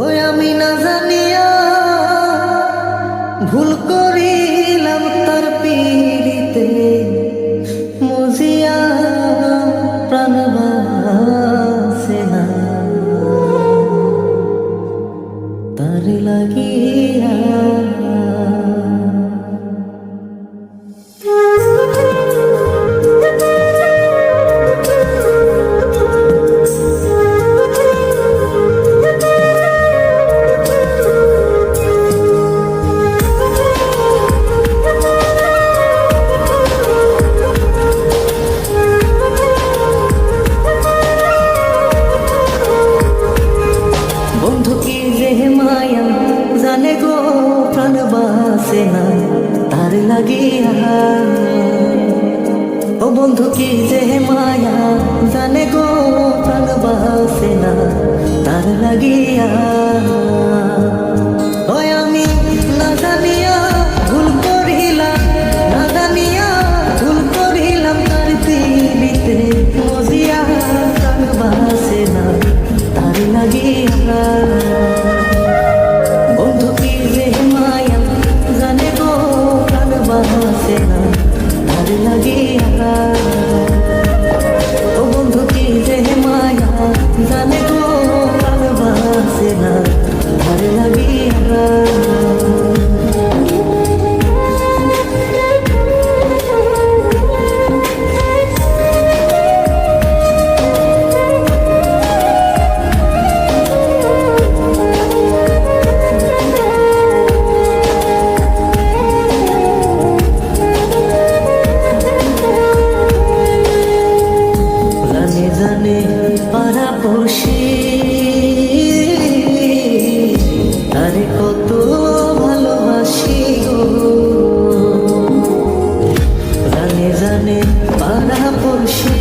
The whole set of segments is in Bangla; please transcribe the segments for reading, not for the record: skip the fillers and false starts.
ওই আমি না জানিয়া ভুল করিলাম তার পীড়িতে মজিয়া প্রাণ বাসে না তার লাগিয়া। বন্ধু কি যে মায়া জানে গো প্রাণ বাসে না তার লাগিয়া। ও বন্ধু কি যে মায়া জানে গো প্রাণ বাসে না তার লাগিয়া। ওই আমি না জানিয়া ভুল করিলাম, না জানিয়া ভুল করিলাম তার পীড়িতে মজিয়া প্রাণ বাসে না তার লাগিয়া। বন্ধু কি যে মায়া জানে গো প্রাণ বাসে না তার লাগিয়া। ও বন্ধু কি যে মায়া জানে গো প্রাণ বাসে না তার লাগিয়া। জানে পাড়া পড়শি তারে কত ভালোবাসি গো। জানে জানে পাড়া পড়শি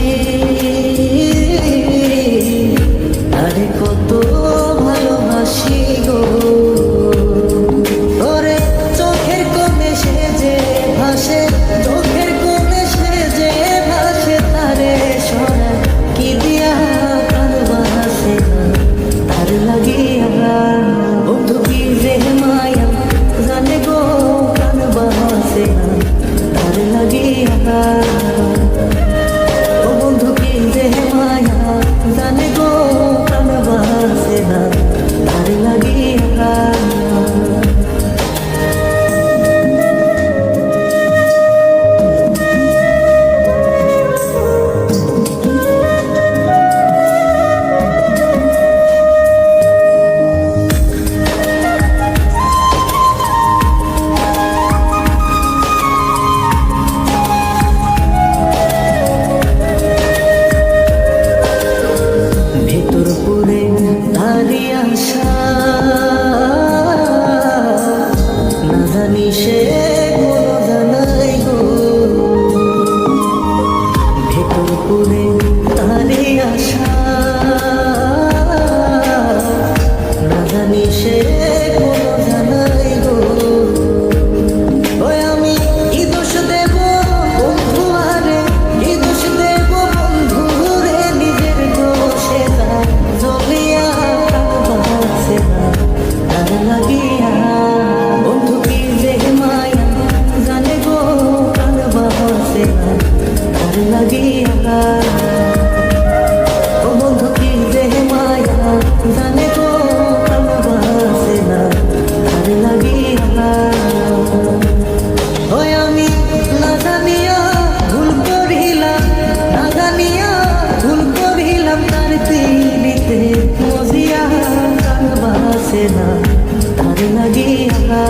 তারে কত ভালোবাসি গো। ওরে চোখের কোণে সে যে ভাসে, চোখের কোণে সে যে ভাসে তারে সরা কি দিয়া প্রাণ বাসে না তার লাগিয়া। বন্ধু কি যে মায়া জানে গো প্রাণ বাসে না তার লাগিয়া। ও বন্ধু কি যে মায়া জানে গো প্রাণ বাসে না তার লাগিয়া। না জানি সে কোনো জানাই গো ভেতর পুরে তারে আশা। না জানি সে কোনো জানাই গো। ওই আমি কি দোষ দেব বন্ধু আরে, কি দোষ দেব বন্ধু রে, নিজের দোষে তার জ্বলিয়া বাসে না তার লাগিয়া। বন্ধু কি যে মায়া জানে গো প্রাণ বাসে না তার লাগিয়া। ও বন্ধু কি যে মায়া জানে গো প্রাণ বাসে না তার লাগিয়া। ওই আমি না জানিয়া ভুল করিলাম, না জানিয়া ভুল করিলাম তার পীড়িতে মজিয়া প্রাণ বাসে না তার লাগিয়া।